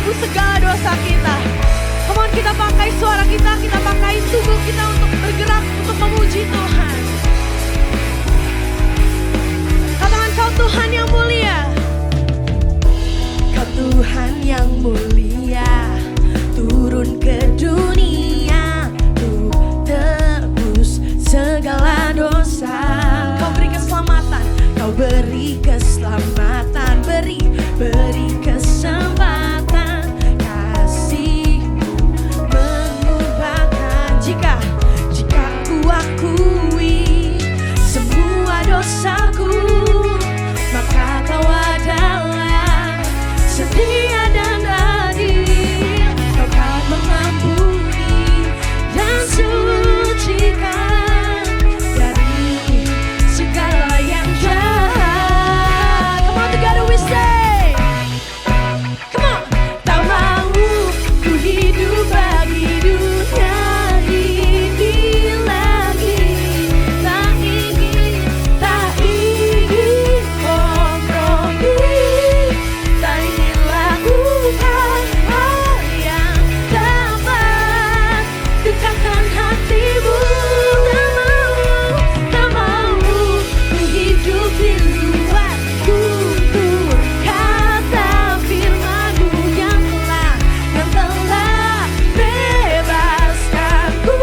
menebus segala dosa kita. Come on, kita pakai suara kita pakai tubuh kita untuk bergerak, untuk memuji Tuhan. Katakan, Kau Tuhan yang mulia. Kau Tuhan yang mulia, turun ke dunia untuk tebus segala dosa. Kau beri keselamatan, Kau beri keselamatan, beri kesempatan. Kasih-Mu mengubahkan. Jika ku akui semua dosaku, maka Kau adalah setia dan adil. Kau akan mengampuni dan sucikan dari segala yang jahat. Come on, together we say, come on. Tak mau ku hidup bagi dunia ini lagi. Tak ingin kompromi. Tak ingin lakukan hal yang dapat dekatkan hatimu. Tak mau ku hidup di luar tutur kata firman-Mu yang telah bebaskanku.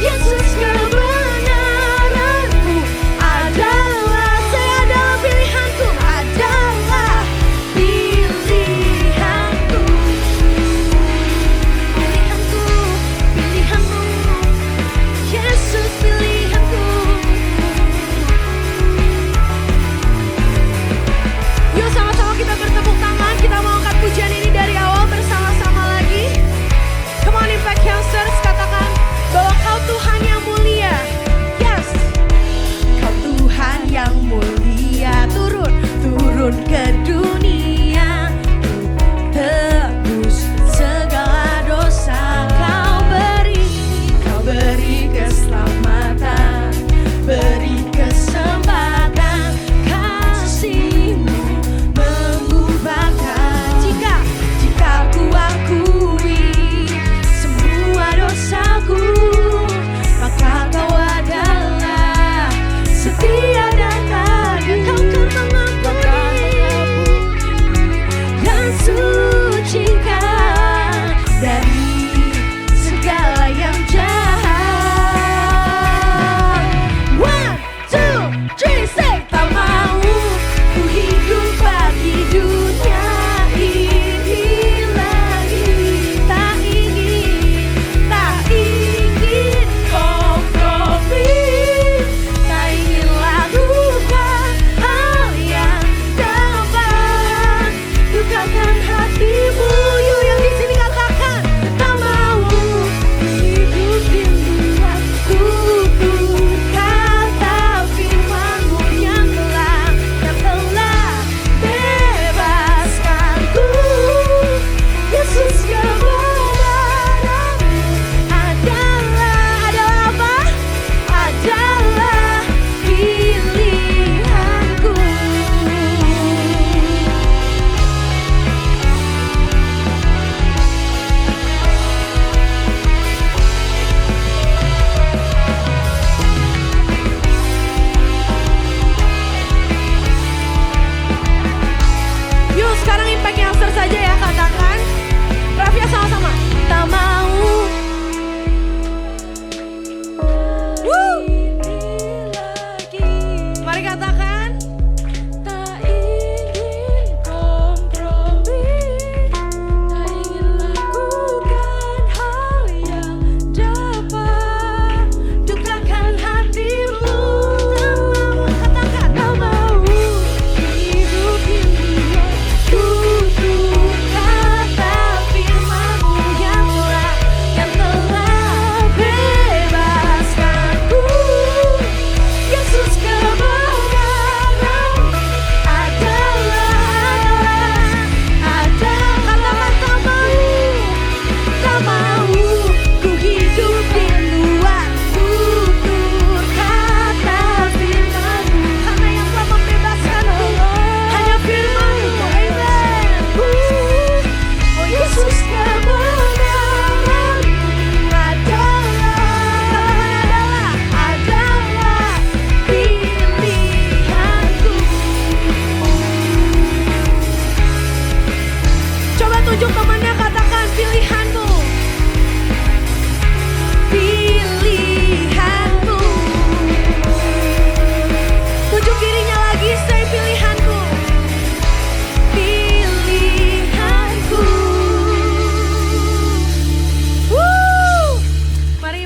Yesus, kebenaran-Mu adalah, saya adalah pilihanku, adalah pilihanku. Pilihanku, pilihanmu,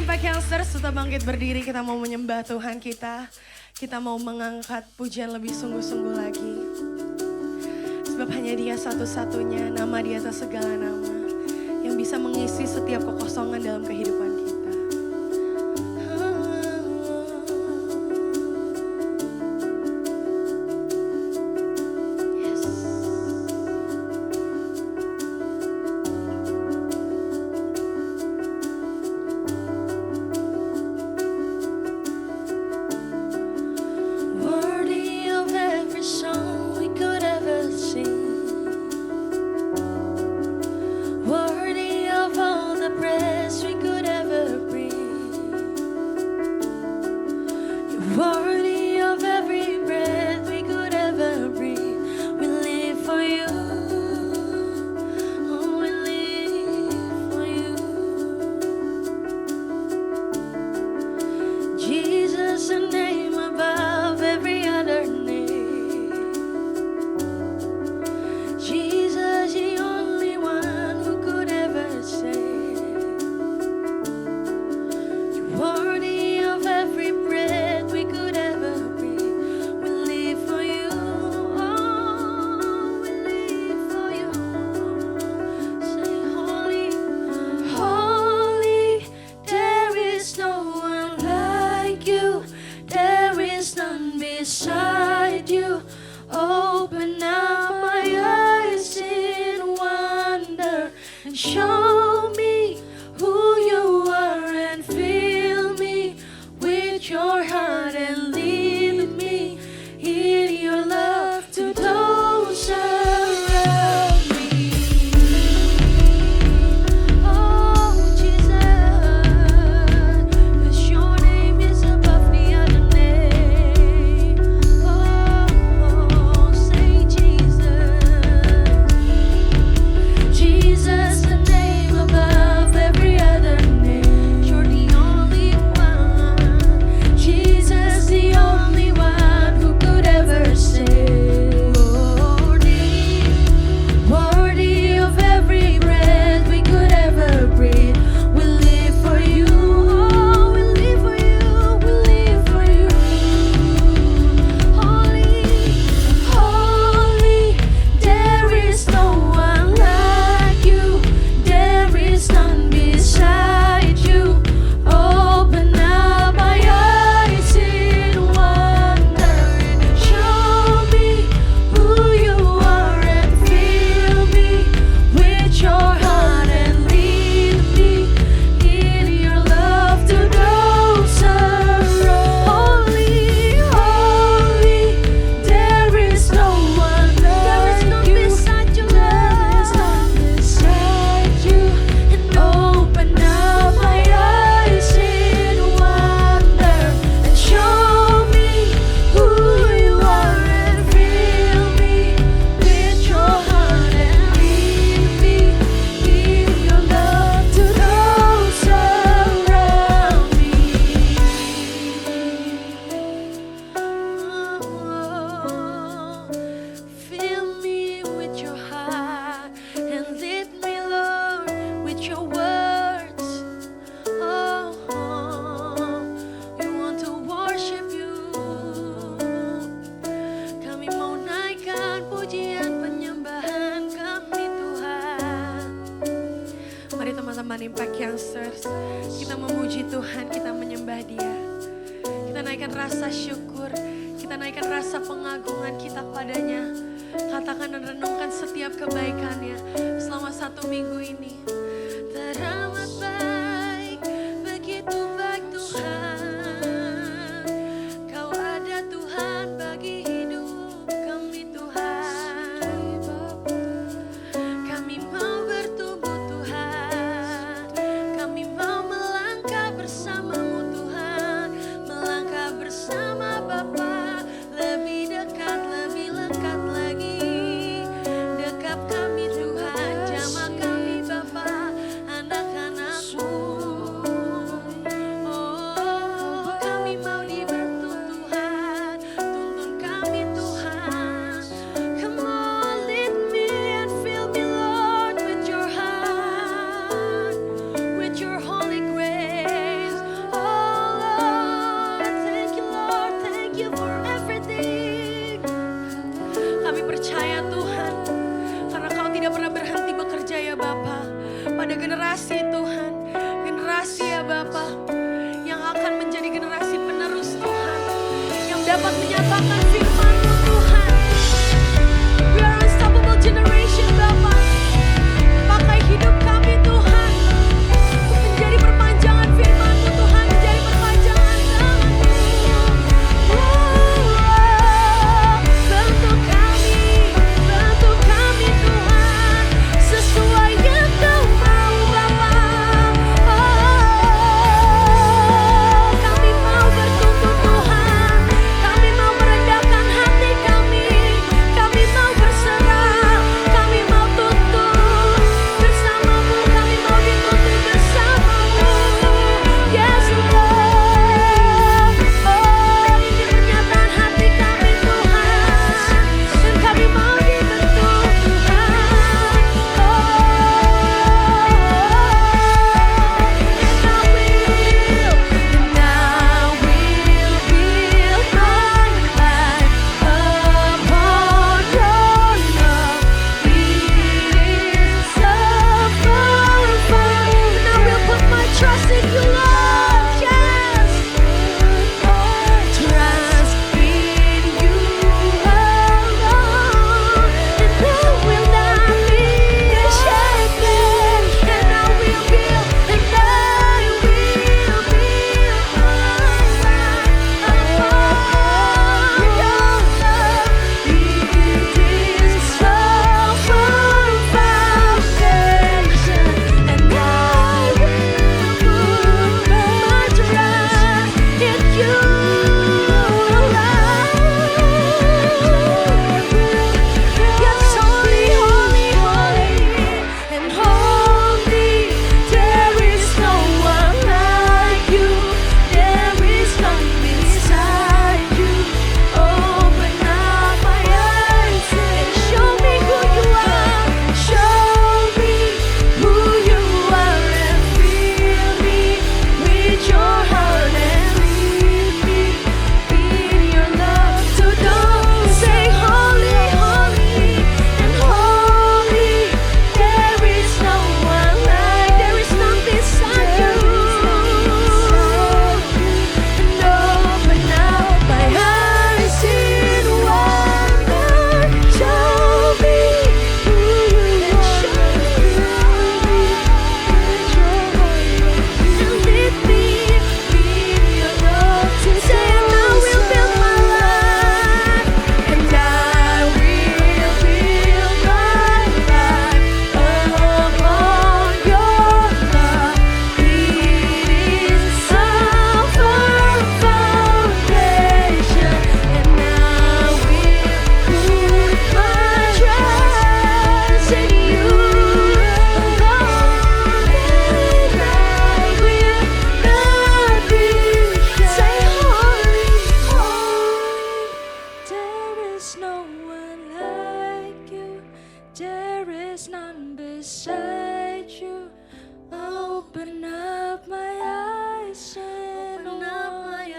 Impact Youngsters, tetap bangkit berdiri, kita mau menyembah Tuhan kita. Kita mau mengangkat pujian lebih sungguh-sungguh lagi. Sebab hanya Dia satu-satunya nama di atas segala nama yang bisa mengisi setiap kekosongan dalam kehidupan kita. Worthy of every breath we could ever breathe. We live for you. Oh, we live for you. Jesus, the name above every other name. Jesus, the only one who could ever save. You're worthy of every breath we could ever breathe. We live for you. Oh, we live for you. Say holy, holy. There is no one like you. There is none beside you. Open up my eyes in wonder and show me who you are and fill me with your heart and lead me in your love to those around me. Oh, Jesus, 'cause your name is above the other name. Oh, say Jesus. Jesus, the name above every other name. You're the only one. Jesus, the only one who could ever save. Worthy of every breath we could ever breathe. We live for you. Oh, we live for you. We live for you. Holy, holy. There is no one like you. There is none beside you. Open up my eyes in wonder and show me who you are and fill me with your heart and lead me in your love to those around. Holy, holy, there is no one like you. Beside you. There is none beside you. And open up my eyes in wonder and show me who you are and fill me with your heart and lead me in your love to those around me. Fill me with your heart and lead me, Lord, with your words. Oh, we want to worship you. Kami mau naikkan pujian penyembahan kami, Tuhan. Mari teman-teman Impact Youngsters, kita memuji Tuhan, kita menyembah Dia. Kita naikkan rasa syukur, kita naikkan rasa pengagungan kita padanya. Katakan dan renungkan setiap kebaikannya selama 1 minggu ini. Teramat baik, begitu baik Tuhan. Kau ada Tuhan bagi hidup kami, Tuhan. Kami mau bertumbuh, Tuhan. Kami mau melangkah bersamamu, Tuhan. Melangkah bersama Bapa, lebih dekat, lebih lekat lagi. Dekap kami, Tuhan. Jamah kami, Bapa. Bapa, yang akan menjadi generasi penerus Tuhan, yang dapat menyatakan firman-Mu Tuhan. We are unstoppable generation Bapa. Pakai hidup kami Tuhan untuk menjadi perpanjangan firman-Mu Tuhan, menjadi perpanjangan tangan-Mu. Bentuk kami Tuhan, sesuai yang Kau mau Bapa. Kami mau bertumbuh Tuhan, kami mau merendahkan hati kami mau berserah, kami mau tuntut bersama-Mu, kami mau dituntut bersama-Mu. Yes Lord, ini pernyataan hati kami Tuhan, dan kami mau dibentuk Tuhan. And I will build my life upon Your love. It is so profound. And I will put my trust in You, Lord. Yes, trust in You alone, and I will not be shaken. And I will build my life upon Your love. It is so firm foundation, and I will put my trust in You alone. Yes, holy, holy, holy, and holy. There is no one like You. There is none beside You. Open up my eyes and show me who You are. Show me who You are, and fill me with Your heart and lead me in Your love. So don't say holy, holy, and holy. There is no one like, there is none beside You. And open up my eyes in wonder. Show me who You are. And lead me in Your love. Say, and I will build my life, and I will build my life upon Your love. It is so firm foundation, and I will put my trust in You alone, and I will not be shaken. Say, holy, holy. There is no one like You. There is none beside You. Open up my eyes and wonder,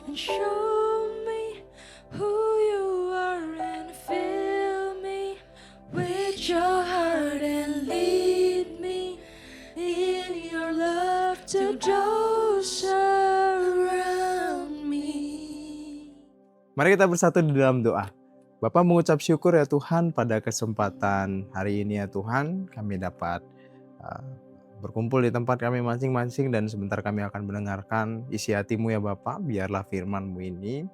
and show me who You are, and fill me with Your heart and lead me in Your love to those around me. Mari kita bersatu di dalam doa. Bapak mengucap syukur ya Tuhan pada kesempatan hari ini ya Tuhan. Kami dapat berkumpul di tempat kami masing-masing dan sebentar kami akan mendengarkan isi hati-Mu ya Bapak. Biarlah firman-Mu ini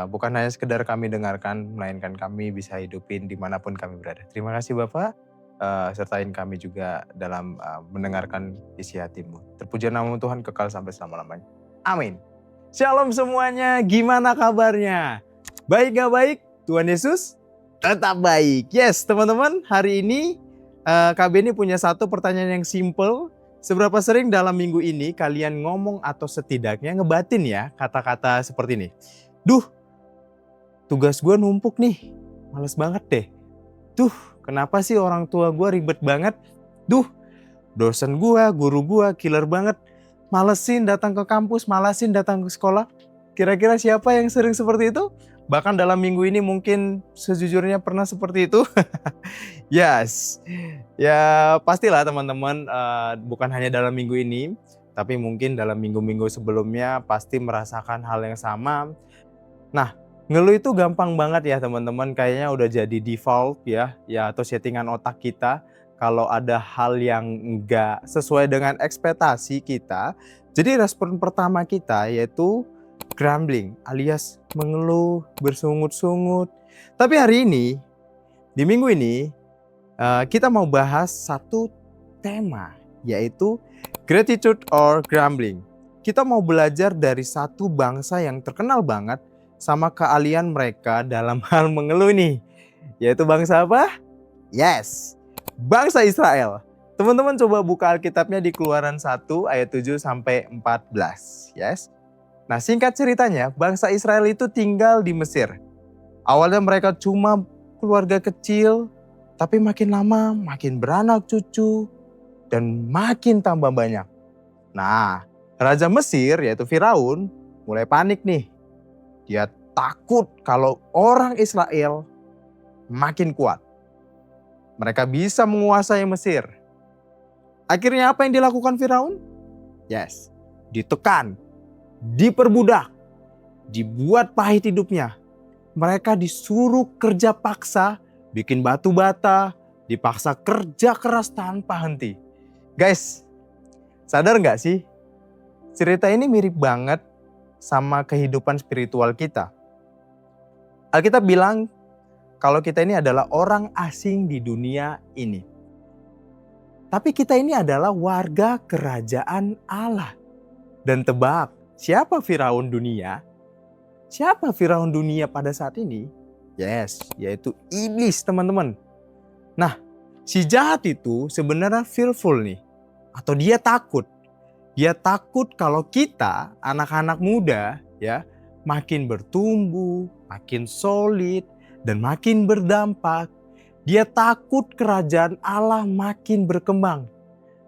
bukan hanya sekedar kami dengarkan, melainkan kami bisa hidupin dimanapun kami berada. Terima kasih Bapak, sertain kami juga dalam mendengarkan isi hati-Mu. Terpuji nama Tuhan kekal sampai selama-lamanya. Amin. Shalom semuanya, gimana kabarnya? Baik gak baik? Tuhan Yesus tetap baik. Yes teman-teman, hari ini KB ini punya satu pertanyaan yang simple. Seberapa sering dalam minggu ini kalian ngomong atau setidaknya ngebatin ya kata-kata seperti ini? Duh, tugas gue numpuk nih, males banget deh. Duh, kenapa sih orang tua gue ribet banget? Duh, dosen gue, guru gue killer banget. Malesin datang ke kampus, malesin datang ke sekolah. Kira-kira siapa yang sering seperti itu? Bahkan dalam minggu ini mungkin sejujurnya pernah seperti itu. Yes, ya pastilah teman-teman, bukan hanya dalam minggu ini. Tapi mungkin dalam minggu-minggu sebelumnya pasti merasakan hal yang sama. Nah, ngeluh itu gampang banget ya teman-teman, kayaknya udah jadi default ya atau settingan otak kita. Kalau ada hal yang enggak sesuai dengan ekspektasi kita, jadi respon pertama kita yaitu grumbling alias mengeluh, bersungut-sungut. Tapi hari ini, di minggu ini, kita mau bahas satu tema, yaitu gratitude or grumbling. Kita mau belajar dari satu bangsa yang terkenal banget sama keahlian mereka dalam hal mengeluh nih. Yaitu bangsa apa? Yes, bangsa Israel. Teman-teman coba buka Alkitabnya di Keluaran 1 ayat 7 sampai 14. Yes. Nah, singkat ceritanya, bangsa Israel itu tinggal di Mesir. Awalnya mereka cuma keluarga kecil, tapi makin lama makin beranak cucu dan makin tambah banyak. Nah, Raja Mesir yaitu Firaun mulai panik nih. Dia takut kalau orang Israel makin kuat. Mereka bisa menguasai Mesir. Akhirnya apa yang dilakukan Firaun? Yes, ditekan, diperbudak, dibuat pahit hidupnya. Mereka disuruh kerja paksa, bikin batu bata, dipaksa kerja keras tanpa henti. Guys, sadar gak sih? Cerita ini mirip banget sama kehidupan spiritual kita. Alkitab bilang kalau kita ini adalah orang asing di dunia ini. Tapi kita ini adalah warga kerajaan Allah. Dan tebak, siapa Firaun dunia? Siapa Firaun dunia pada saat ini? Yes, yaitu iblis teman-teman. Nah, si jahat itu sebenarnya fearful nih. Atau dia takut. Dia takut kalau kita, anak-anak muda, ya, makin bertumbuh, makin solid, dan makin berdampak. Dia takut kerajaan Allah makin berkembang.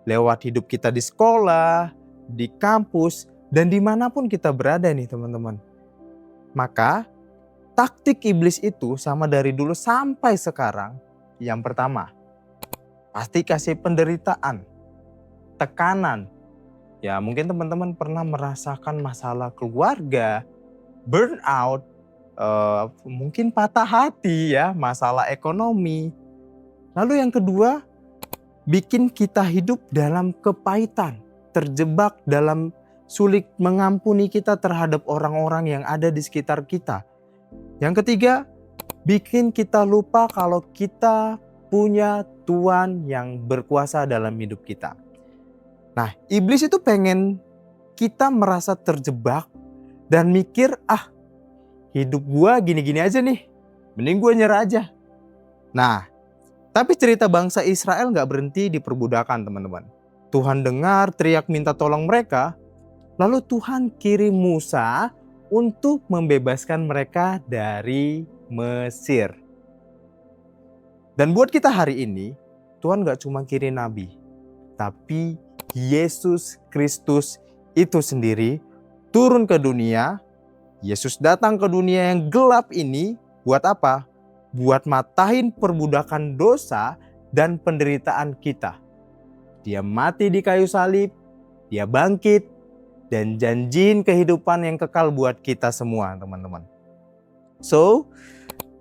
Lewat hidup kita di sekolah, di kampus, dan dimanapun kita berada nih teman-teman. Maka taktik iblis itu sama dari dulu sampai sekarang. Yang pertama, pasti kasih penderitaan, tekanan. Ya mungkin teman-teman pernah merasakan masalah keluarga, burnout, mungkin patah hati ya, masalah ekonomi. Lalu yang kedua, bikin kita hidup dalam kepahitan, terjebak dalam sulit mengampuni kita terhadap orang-orang yang ada di sekitar kita. Yang ketiga, bikin kita lupa kalau kita punya Tuhan yang berkuasa dalam hidup kita. Nah, iblis itu pengen kita merasa terjebak dan mikir, hidup gua gini-gini aja nih, mending gua nyerah aja. Nah, tapi cerita bangsa Israel gak berhenti di perbudakan teman-teman. Tuhan dengar teriak minta tolong mereka, lalu Tuhan kirim Musa untuk membebaskan mereka dari Mesir. Dan buat kita hari ini, Tuhan gak cuma kirim nabi, tapi Yesus Kristus itu sendiri turun ke dunia. Yesus datang ke dunia yang gelap ini buat apa? Buat matahin perbudakan dosa dan penderitaan kita. Dia mati di kayu salib, dia bangkit, dan janjiin kehidupan yang kekal buat kita semua teman-teman. So,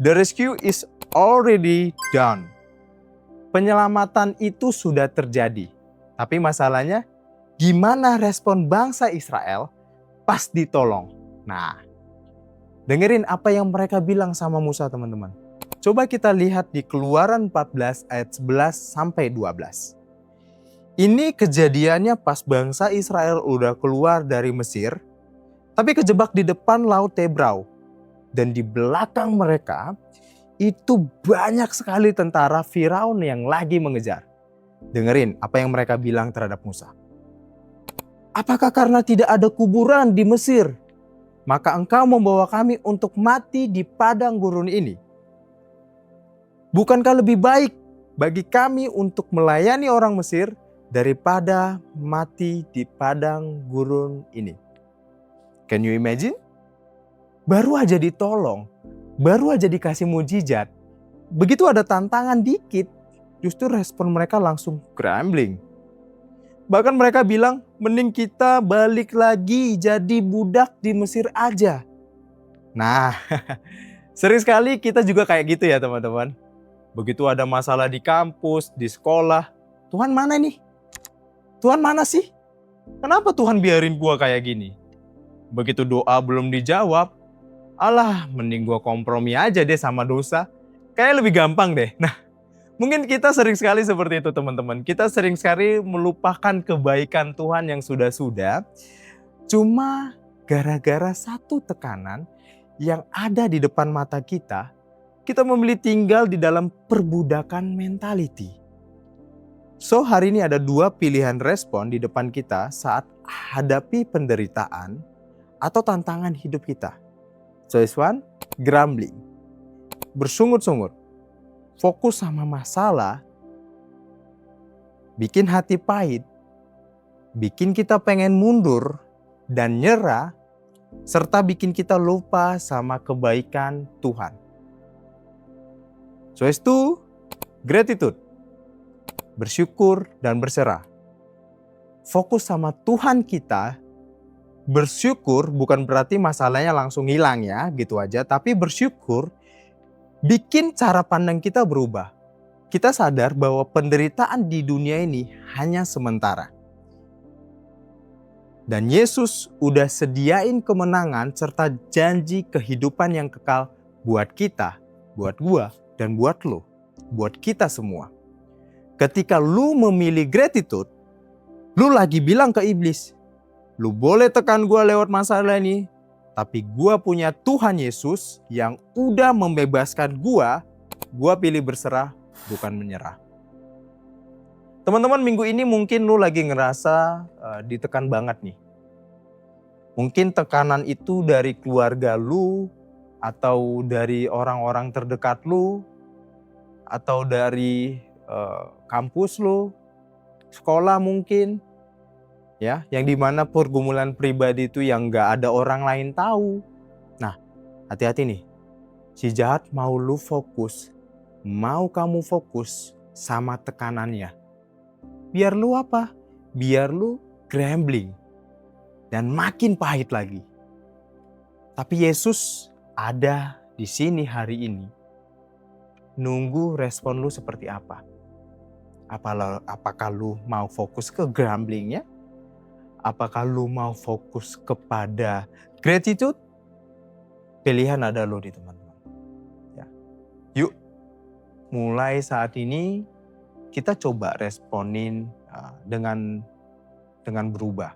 the rescue is already done. Penyelamatan itu sudah terjadi. Tapi masalahnya, gimana respon bangsa Israel pas ditolong? Nah, dengerin apa yang mereka bilang sama Musa teman-teman. Coba kita lihat di Keluaran 14 ayat 11 sampai 12. Ini kejadiannya pas bangsa Israel udah keluar dari Mesir, tapi kejebak di depan Laut Tebrau. Dan di belakang mereka itu banyak sekali tentara Firaun yang lagi mengejar. Dengerin apa yang mereka bilang terhadap Musa. Apakah karena tidak ada kuburan di Mesir, maka engkau membawa kami untuk mati di padang gurun ini? Bukankah lebih baik bagi kami untuk melayani orang Mesir daripada mati di padang gurun ini? Can you imagine? Baru aja ditolong, baru aja dikasih mujizat. Begitu ada tantangan dikit, justru respon mereka langsung grumbling. Bahkan mereka bilang, mending kita balik lagi jadi budak di Mesir aja. Nah, sering sekali kita juga kayak gitu ya teman-teman. Begitu ada masalah di kampus, di sekolah, Tuhan mana nih? Tuhan mana sih? Kenapa Tuhan biarin gua kayak gini? Begitu doa belum dijawab, alah mending gua kompromi aja deh sama dosa. Kayak lebih gampang deh. Nah, mungkin kita sering sekali seperti itu teman-teman. Kita sering sekali melupakan kebaikan Tuhan yang sudah-sudah. Cuma gara-gara satu tekanan yang ada di depan mata kita, kita memilih tinggal di dalam perbudakan mentality. So hari ini ada dua pilihan respon di depan kita saat hadapi penderitaan atau tantangan hidup kita. Choice one, grumbling, bersungut-sungut, fokus sama masalah, bikin hati pahit, bikin kita pengen mundur dan nyerah, serta bikin kita lupa sama kebaikan Tuhan. Choice 2, gratitude, bersyukur dan berserah. Fokus sama Tuhan kita, bersyukur bukan berarti masalahnya langsung hilang ya, gitu aja. Tapi bersyukur bikin cara pandang kita berubah. Kita sadar bahwa penderitaan di dunia ini hanya sementara. Dan Yesus udah sediain kemenangan serta janji kehidupan yang kekal buat kita, buat gua, dan buat lo, buat kita semua. Ketika lu memilih gratitude, lu lagi bilang ke iblis, lu boleh tekan gua lewat masalah ini, tapi gua punya Tuhan Yesus yang udah membebaskan gua pilih berserah, bukan menyerah. Teman-teman, minggu ini mungkin lu lagi ngerasa ditekan banget nih. Mungkin tekanan itu dari keluarga lu, atau dari orang-orang terdekat lu, atau dari kampus lu, sekolah mungkin. Ya, yang dimana pergumulan pribadi itu yang gak ada orang lain tahu. Nah, hati-hati nih. Si jahat mau lu fokus, mau kamu fokus sama tekanannya. Biar lu apa? Biar lu grumbling dan makin pahit lagi. Tapi Yesus ada di sini hari ini. Nunggu respon lu seperti apa? Apakah lu mau fokus ke grumblingnya? Apakah lu mau fokus kepada gratitude? Pilihan ada lu di teman-teman. Ya. Yuk, mulai saat ini kita coba responin dengan berubah.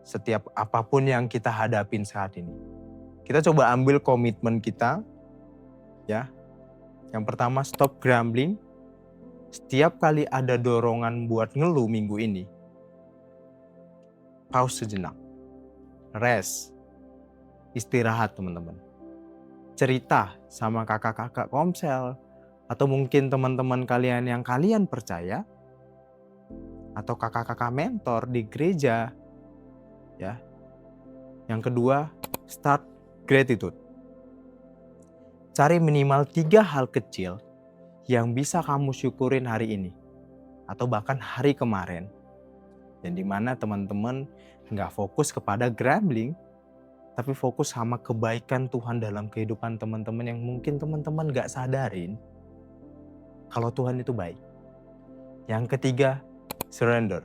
Setiap apapun yang kita hadapin saat ini. Kita coba ambil komitmen kita. Ya. Yang pertama, stop grumbling. Setiap kali ada dorongan buat ngeluh minggu ini, pause sejenak. Rest. Istirahat teman-teman. Cerita sama kakak-kakak komsel. Atau mungkin teman-teman kalian yang kalian percaya. Atau kakak-kakak mentor di gereja. Ya. Yang kedua, start gratitude. Cari minimal 3 hal kecil yang bisa kamu syukurin hari ini. Atau bahkan hari kemarin. Dan dimana teman-teman gak fokus kepada grumbling, tapi fokus sama kebaikan Tuhan dalam kehidupan teman-teman yang mungkin teman-teman gak sadarin kalau Tuhan itu baik. Yang ketiga, surrender.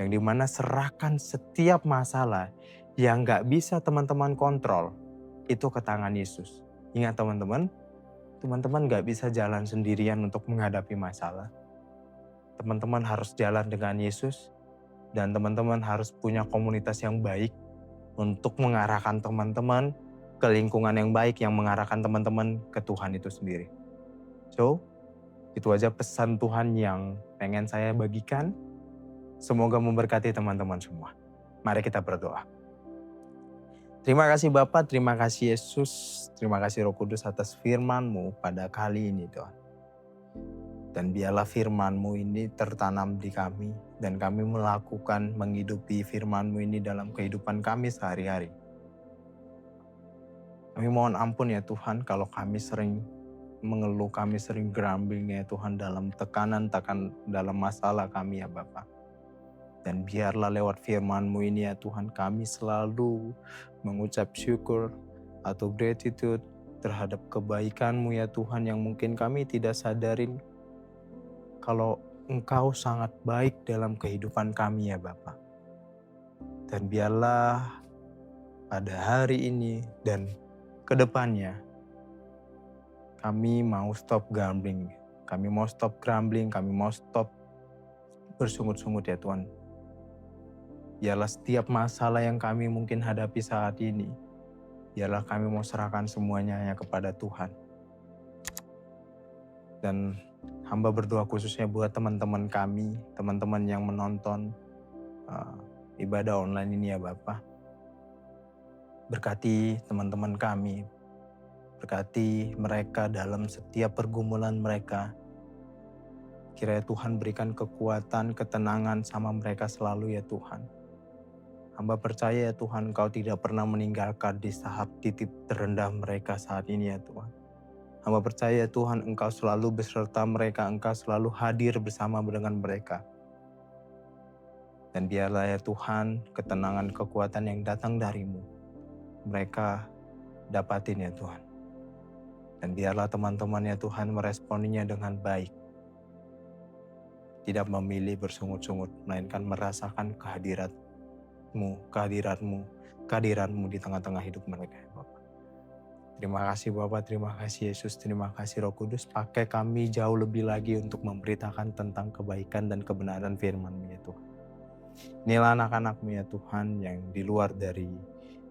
Yang dimana serahkan setiap masalah yang gak bisa teman-teman kontrol, itu ke tangan Yesus. Ingat teman-teman gak bisa jalan sendirian untuk menghadapi masalah. Teman-teman harus jalan dengan Yesus, dan teman-teman harus punya komunitas yang baik untuk mengarahkan teman-teman ke lingkungan yang baik yang mengarahkan teman-teman ke Tuhan itu sendiri. So, itu aja pesan Tuhan yang pengen saya bagikan. Semoga memberkati teman-teman semua. Mari kita berdoa. Terima kasih Bapa, terima kasih Yesus, terima kasih Roh Kudus atas firman-Mu pada kali ini Tuhan. Dan biarlah firman-Mu ini tertanam di kami dan kami melakukan, menghidupi firman-Mu ini dalam kehidupan kami sehari-hari. Kami mohon ampun ya Tuhan kalau kami sering mengeluh, kami sering grumbling ya Tuhan dalam tekanan dalam masalah kami ya Bapa. Dan biarlah lewat firman-Mu ini ya Tuhan, kami selalu mengucap syukur atau gratitude terhadap kebaikan-Mu ya Tuhan, yang mungkin kami tidak sadarin kalau Engkau sangat baik dalam kehidupan kami ya Bapa. Dan biarlah pada hari ini dan kedepannya kami mau stop gambling, kami mau stop grumbling, kami mau stop bersungut-sungut ya Tuhan. Biarlah setiap masalah yang kami mungkin hadapi saat ini, biarlah kami mau serahkan semuanya ya kepada Tuhan. Dan hamba berdoa khususnya buat teman-teman kami, teman-teman yang menonton ibadah online ini ya Bapa. Berkati teman-teman kami, berkati mereka dalam setiap pergumulan mereka. Kiranya Tuhan berikan kekuatan, ketenangan sama mereka selalu ya Tuhan. Hamba percaya ya Tuhan, Engkau tidak pernah meninggalkan di tahap titik terendah mereka saat ini ya Tuhan. Hamba percaya ya Tuhan, Engkau selalu beserta mereka, Engkau selalu hadir bersama dengan mereka. Dan biarlah ya Tuhan, ketenangan, kekuatan yang datang dari-Mu, mereka dapatin ya Tuhan. Dan biarlah teman-teman ya Tuhan meresponinya dengan baik. Tidak memilih bersungut-sungut, melainkan merasakan kehadiran-Mu di tengah-tengah hidup mereka ya Bapak. Terima kasih Bapak, terima kasih Yesus, terima kasih Roh Kudus. Pakai kami jauh lebih lagi untuk memberitakan tentang kebaikan dan kebenaran firman-Mu ya Tuhan. Inilah anak-anak-Mu ya Tuhan yang di luar dari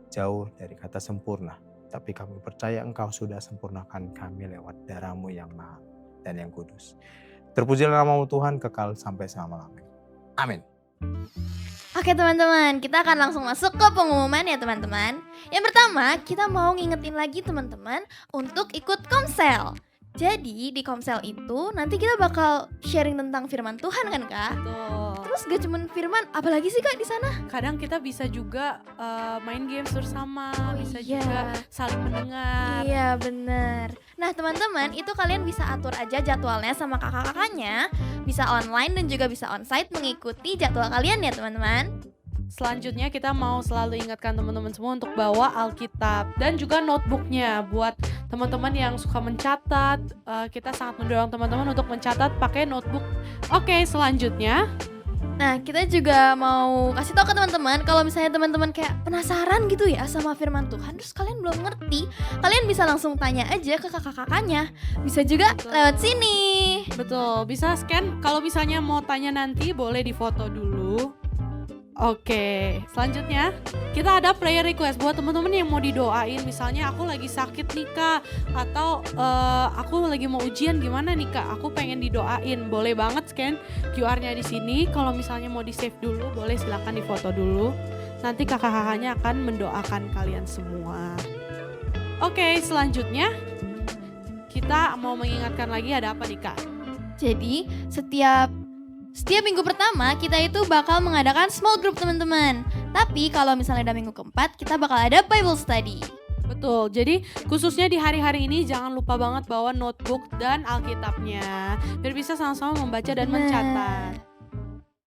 jauh dari kata sempurna. Tapi kami percaya Engkau sudah sempurnakan kami lewat darah-Mu yang mahal dan yang kudus. Terpujilah nama-Mu Tuhan kekal sampai selama-lamanya. Amin. Oke teman-teman, kita akan langsung masuk ke pengumuman ya teman-teman. Yang pertama, kita mau ngingetin lagi teman-teman untuk ikut Komsel. Jadi di Komsel itu nanti kita bakal sharing tentang firman Tuhan kan Kak? Betul. Terus gak cuman firman, apalagi sih Kak di sana? Kadang kita bisa juga main games bersama, bisa iya. juga saling mendengar. Iya bener. Nah teman-teman, itu kalian bisa atur aja jadwalnya sama kakak-kakaknya. Bisa online dan juga bisa onsite mengikuti jadwal kalian ya teman-teman. Selanjutnya kita mau selalu ingatkan teman-teman semua untuk bawa Alkitab dan juga notebooknya buat teman-teman yang suka mencatat. Kita sangat mendorong teman-teman untuk mencatat pakai notebook. Oke, selanjutnya. Nah kita juga mau kasih tahu ke teman-teman kalau misalnya teman-teman kayak penasaran gitu ya sama firman Tuhan, terus kalian belum ngerti, kalian bisa langsung tanya aja ke kakak-kakaknya. Bisa juga lewat sini. Betul, bisa scan. Kalau misalnya mau tanya nanti boleh difoto dulu. Oke, selanjutnya kita ada prayer request buat teman-teman yang mau didoain. Misalnya aku lagi sakit nih Kak, atau aku lagi mau ujian gimana nih Kak, aku pengen didoain. Boleh banget scan QR-nya di sini. Kalau misalnya mau di-save dulu, boleh silakan difoto dulu. Nanti kakak-kakaknya akan mendoakan kalian semua. Oke, selanjutnya kita mau mengingatkan lagi ada apa nih Kak? Jadi setiap minggu pertama kita itu bakal mengadakan small group teman-teman. Tapi kalau misalnya udah minggu keempat kita bakal ada Bible study. Betul, jadi khususnya di hari-hari ini jangan lupa banget bawa notebook dan Alkitabnya biar bisa sama-sama membaca dan mencatat.